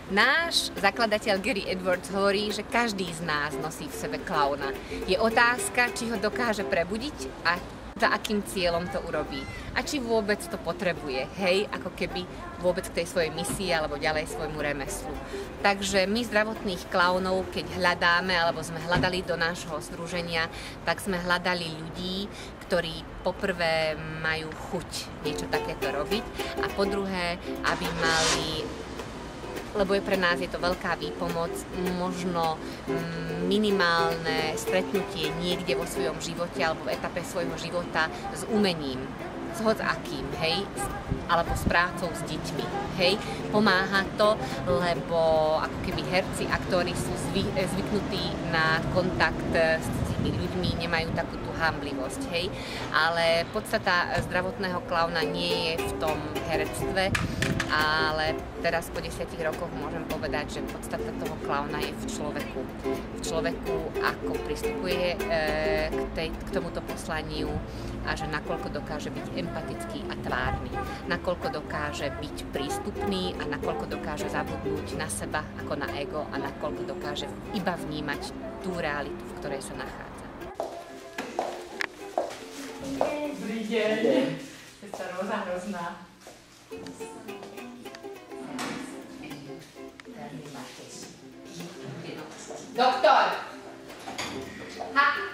Náš zakladateľ Gary Edwards hovorí, že každý z nás nosí v sebe klauna. Je otázka, či ho dokáže prebudiť a za akým cieľom to urobí. A či vôbec to potrebuje, hej, ako keby vôbec k tej svojej misii alebo ďalej svojmu remeslu. Takže my zdravotných klaunov, keď hľadáme, alebo sme hľadali do nášho združenia, tak sme hľadali ľudí, ktorí poprvé majú chuť niečo takéto robiť a po druhé, aby mali, lebo pre nás je to veľká výpomoc, možno minimálne stretnutie niekde vo svojom živote alebo v etape svojho života s umením, s hocakým, hej, alebo s prácou s deťmi, hej. Pomáha to, lebo ako keby herci, aktóri sú zvyknutí na kontakt s tými ľuďmi, nemajú takú tú hamblivosť, hej. Ale podstata zdravotného klauna nie je v tom herectve, ale teraz po 10 rokoch môžem povedať, že podstata toho klauna je v človeku. V človeku, ako pristupuje k tomuto poslaniu a že nakoľko dokáže byť empatický a tvárny, nakoľko dokáže byť prístupný a nakoľko dokáže zabudnúť na seba ako na ego a nakoľko dokáže iba vnímať tú realitu, v ktorej sa nachádza. Dobrý deň. Sestra Róza Hrozná. Doktor! Ha!